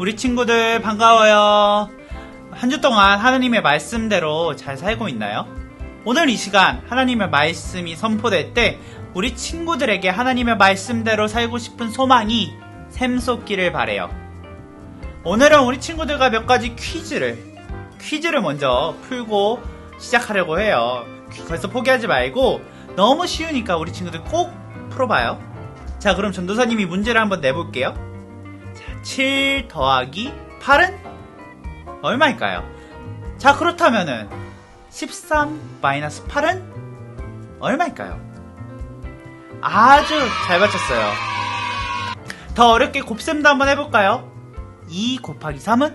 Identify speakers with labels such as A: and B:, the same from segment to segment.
A: 우리 친구들 반가워요. 한 주 동안 하나님의 말씀대로 잘 살고 있나요? 오늘 이 시간 하나님의 말씀이 선포될 때 우리 친구들에게 하나님의 말씀대로 살고 싶은 소망이 샘솟기를 바래요. 오늘은 우리 친구들과 몇 가지 퀴즈를 먼저 풀고 시작하려고 해요. 벌써 포기하지 말고 너무 쉬우니까 우리 친구들 꼭 풀어봐요. 자, 그럼 전도사님이 문제를 한번 내볼게요. 자, 7 더하기 8은 얼마일까요? 자, 그렇다면은 13 마이너스 8은 얼마일까요? 아주 잘 맞췄어요. 더 어렵게 곱셈도 한번 해볼까요? 2 곱하기 3은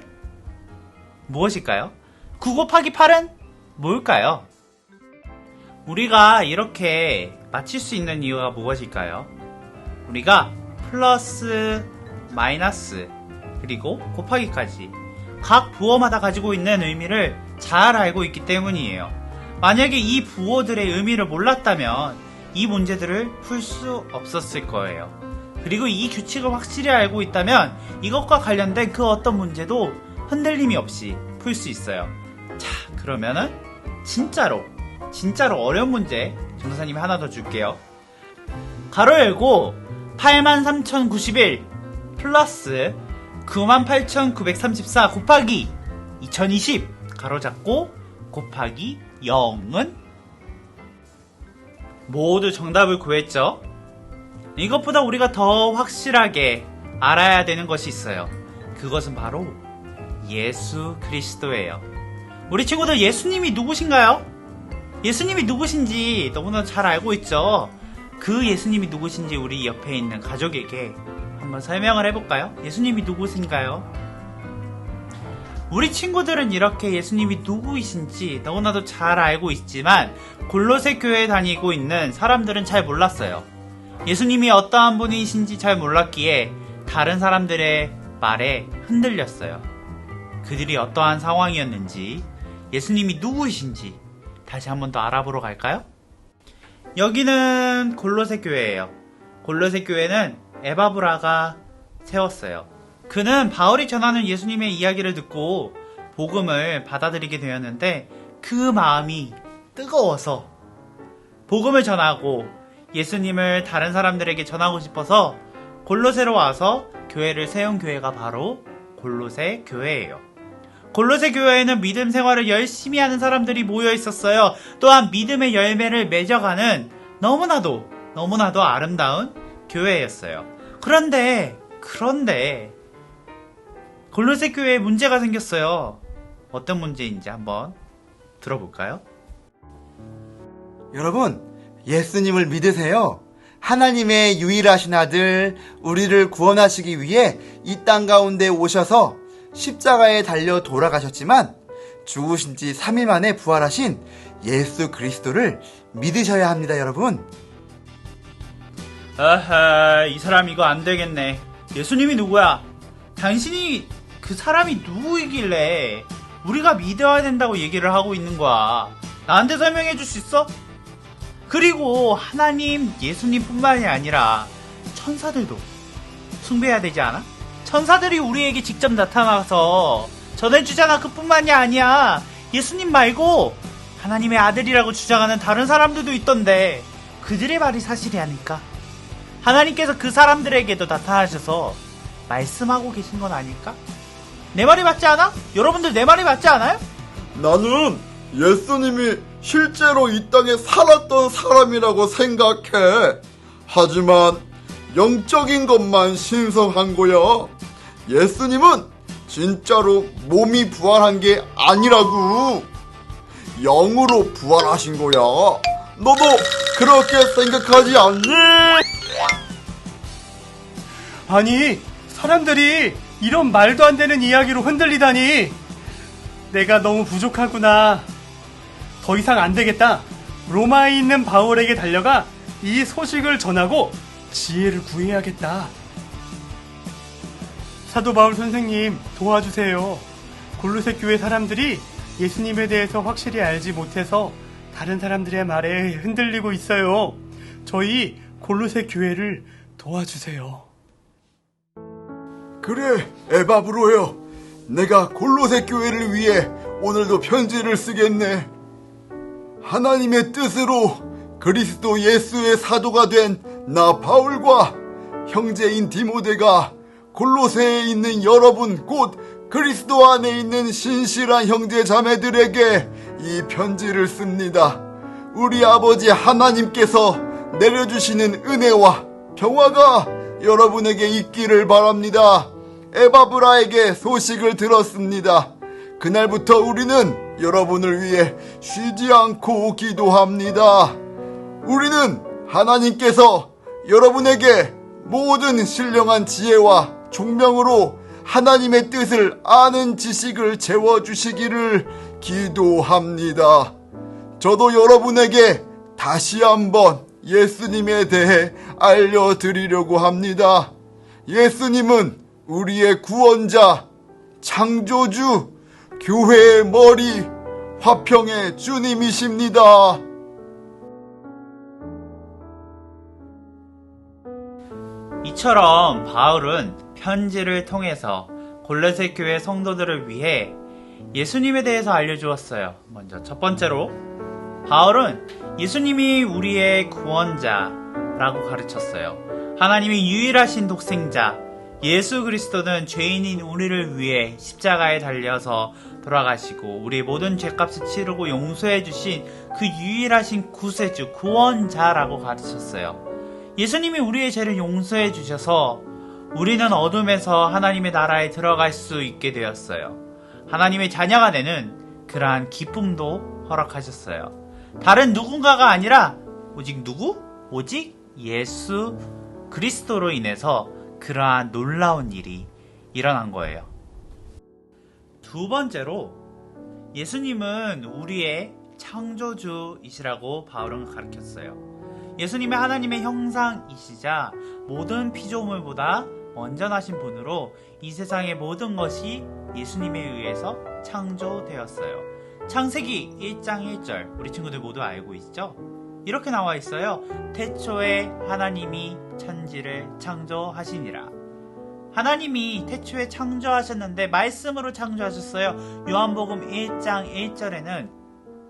A: 무엇일까요? 9 곱하기 8은 뭘까요? 우리가 이렇게 맞힐 수 있는 이유가 무엇일까요? 우리가 플러스, 마이너스, 그리고 곱하기까지 각 부호마다 가지고 있는 의미를 잘 알고 있기 때문이에요. 만약에 이 부호들의 의미를 몰랐다면 이 문제들을 풀 수 없었을 거예요. 그리고 이 규칙을 확실히 알고 있다면 이것과 관련된 그 어떤 문제도 흔들림이 없이 풀 수 있어요. 자, 그러면은 진짜로 어려운 문제 전도사님이 하나 더 줄게요. 가로 열고 83,091 플러스 98,934 곱하기 2020 가로 잡고 곱하기 0은 모두 정답을 구했죠? 이것보다 우리가 더 확실하게 알아야 되는 것이 있어요. 그것은 바로 예수 그리스도예요. 우리 친구들 예수님이 누구신가요? 예수님이 누구신지 너무나 잘 알고 있죠? 그 예수님이 누구신지 우리 옆에 있는 가족에게 한번 설명을 해볼까요? 예수님이 누구신가요? 우리 친구들은 이렇게 예수님이 누구이신지 너무나도 잘 알고 있지만 골로새 교회에 다니고 있는 사람들은 잘 몰랐어요. 예수님이 어떠한 분이신지 잘 몰랐기에 다른 사람들의 말에 흔들렸어요. 그들이 어떠한 상황이었는지, 예수님이 누구이신지 다시 한번 더 알아보러 갈까요? 여기는 골로새 교회예요. 골로새 교회는 에바브라가 세웠어요. 그는 바울이 전하는 예수님의 이야기를 듣고 복음을 받아들이게 되었는데 그 마음이 뜨거워서 복음을 전하고 예수님을 다른 사람들에게 전하고 싶어서 골로새로 와서 교회를 세운 교회가 바로 골로새 교회예요. 골로새 교회에는 믿음 생활을 열심히 하는 사람들이 모여 있었어요. 또한 믿음의 열매를 맺어가는 너무나도 아름다운 교회였어요. 그런데 골로새 교회에 문제가 생겼어요. 어떤 문제인지 한번 들어볼까요?
B: 여러분, 예수님을 믿으세요. 하나님의 유일하신 아들, 우리를 구원하시기 위해 이 땅 가운데 오셔서 십자가에 달려 돌아가셨지만 죽으신 지 3일 만에 부활하신 예수 그리스도를 믿으셔야 합니다, 여러분.
A: 아하, 이 사람 이거 안 되겠네. 예수님이 누구야? 당신이 그 사람이 누구이길래 우리가 믿어야 된다고 얘기를 하고 있는 거야. 나한테 설명해 줄 수 있어? 그리고 하나님, 예수님뿐만이 아니라 천사들도 숭배해야 되지 않아? 천사들이 우리에게 직접 나타나서 전해주잖아. 그뿐만이 아니야. 예수님 말고 하나님의 아들이라고 주장하는 다른 사람들도 있던데 그들의 말이 사실이 아닐까? 하나님께서 그 사람들에게도 나타나셔서 말씀하고 계신 건 아닐까? 내 말이 맞지 않아? 여러분들 내 말이 맞지 않아요?
C: 나는 예수님이 실제로 이 땅에 살았던 사람이라고 생각해. 하지만 영적인 것만 신성한 거야. 예수님은 진짜로 몸이 부활한 게 아니라고. 영으로 부활하신 거야. 너도 그렇게 생각하지 않니?
D: 아니, 사람들이 이런 말도 안 되는 이야기로 흔들리다니. 내가 너무 부족하구나. 더 이상 안 되겠다. 로마에 있는 바울에게 달려가 이 소식을 전하고 지혜를 구해야겠다. 사도 바울 선생님, 도와주세요. 골로새 교회 사람들이 예수님에 대해서 확실히 알지 못해서 다른 사람들의 말에 흔들리고 있어요. 저희 골로새 교회를 도와주세요.
C: 그래, 에바브로여. 내가 골로새 교회를 위해 오늘도 편지를 쓰겠네. 하나님의 뜻으로 그리스도 예수의 사도가 된 나 바울과 형제인 디모데가 골로새에 있는 여러분 곧 그리스도 안에 있는 신실한 형제 자매들에게 이 편지를 씁니다. 우리 아버지 하나님께서 내려주시는 은혜와 평화가 여러분에게 있기를 바랍니다. 에바브라에게 소식을 들었습니다. 그날부터 우리는 여러분을 위해 쉬지 않고 기도합니다. 우리는 하나님께서 여러분에게 모든 신령한 지혜와 총명으로 하나님의 뜻을 아는 지식을 채워주시기를 기도합니다. 저도 여러분에게 다시 한번 예수님에 대해 알려드리려고 합니다. 예수님은 우리의 구원자, 창조주, 교회의 머리, 화평의 주님이십니다.
A: 이처럼 바울은 편지를 통해서 골로새 교회 성도들을 위해 예수님에 대해서 알려주었어요. 먼저 첫 번째로 바울은 예수님이 우리의 구원자라고 가르쳤어요. 하나님이 유일하신 독생자 예수 그리스도는 죄인인 우리를 위해 십자가에 달려서 돌아가시고 우리의 모든 죄값을 치르고 용서해 주신 그 유일하신 구세주 구원자라고 가르쳤어요. 예수님이 우리의 죄를 용서해 주셔서 우리는 어둠에서 하나님의 나라에 들어갈 수 있게 되었어요. 하나님의 자녀가 되는 그러한 기쁨도 허락하셨어요. 다른 누군가가 아니라 오직 누구? 오직 예수 그리스도로 인해서 그러한 놀라운 일이 일어난 거예요. 두 번째로 예수님은 우리의 창조주이시라고 바울은 가르쳤어요. 예수님의 하나님의 형상이시자 모든 피조물보다 온전하신 분으로 이 세상의 모든 것이 예수님에 의해서 창조되었어요. 창세기 1장 1절 우리 친구들 모두 알고 있죠? 이렇게 나와 있어요. 태초에 하나님이 천지를 창조하시니라. 하나님이 태초에 창조하셨는데 말씀으로 창조하셨어요. 요한복음 1장 1절에는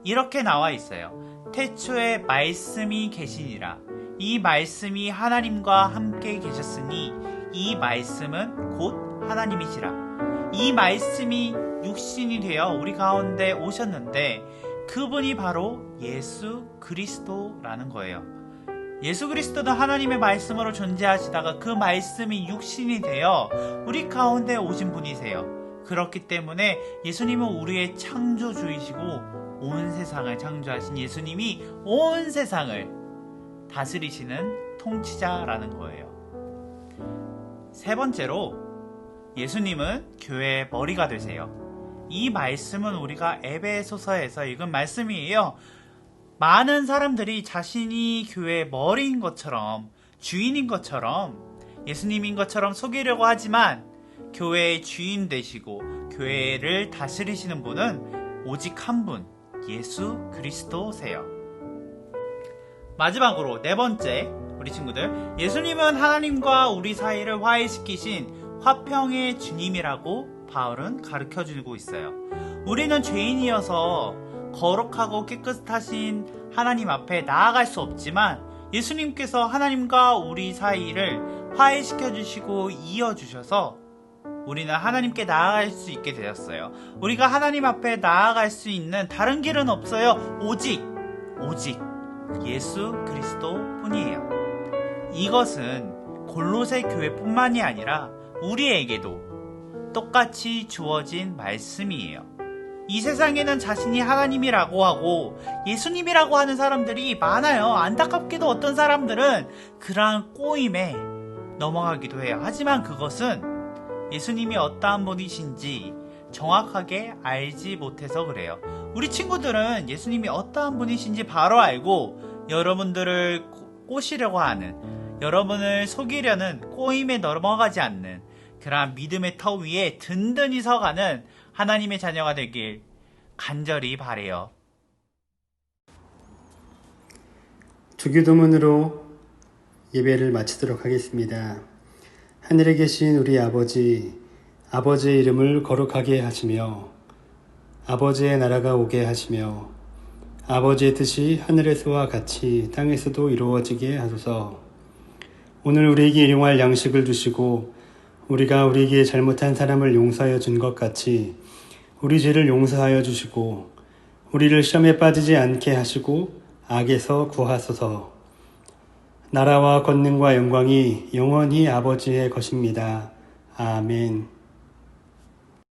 A: 이렇게 나와 있어요. 태초에 말씀이 계시니라. 이 말씀이 하나님과 함께 계셨으니 이 말씀은 곧 하나님이시라. 이 말씀이 육신이 되어 우리 가운데 오셨는데 그분이 바로 예수 그리스도라는 거예요. 예수 그리스도는 하나님의 말씀으로 존재하시다가 그 말씀이 육신이 되어 우리 가운데 오신 분이세요. 그렇기 때문에 예수님은 우리의 창조주이시고 온 세상을 창조하신 예수님이 온 세상을 다스리시는 통치자라는 거예요. 세 번째로 예수님은 교회의 머리가 되세요. 이 말씀은 우리가 에베소서에서 읽은 말씀이에요. 많은 사람들이 자신이 교회의 머리인 것처럼 주인인 것처럼 예수님인 것처럼 속이려고 하지만 교회의 주인 되시고 교회를 다스리시는 분은 오직 한 분, 예수 그리스도세요. 마지막으로 네 번째 우리 친구들, 예수님은 하나님과 우리 사이를 화해시키신 화평의 주님이라고 바울은 가르쳐주고 있어요. 우리는 죄인이어서 거룩하고 깨끗하신 하나님 앞에 나아갈 수 없지만 예수님께서 하나님과 우리 사이를 화해시켜 주시고 이어 주셔서 우리는 하나님께 나아갈 수 있게 되었어요. 우리가 하나님 앞에 나아갈 수 있는 다른 길은 없어요. 오직 예수 그리스도 뿐이에요. 이것은 골로새 교회뿐만이 아니라 우리에게도 똑같이 주어진 말씀이에요. 이 세상에는 자신이 하나님이라고 하고 예수님이라고 하는 사람들이 많아요. 안타깝게도 어떤 사람들은 그러한 꼬임에 넘어가기도 해요. 하지만 그것은 예수님이 어떠한 분이신지 정확하게 알지 못해서 그래요. 우리 친구들은 예수님이 어떠한 분이신지 바로 알고 여러분들을 꼬시려고 하는, 여러분을 속이려는 꼬임에 넘어가지 않는 그러한 믿음의 터 위에 든든히 서가는 하나님의 자녀가 되길 간절히 바래요.
E: 주기도문으로 예배를 마치도록 하겠습니다.
D: 하늘에 계신 우리 아버지, 아버지의 이름을 거룩하게 하시며 아버지의 나라가 오게 하시며 아버지의 뜻이 하늘에서와 같이 땅에서도 이루어지게 하소서. 오늘 우리에게 일용할 양식을 주시고 우리가 우리에게 잘못한 사람을 용서하여 준 것 같이 우리 죄를 용서하여 주시고 우리를 시험에 빠지지 않게 하시고 악에서 구하소서. 나라와 권능과 영광이 영원히 아버지의 것입니다. 아멘.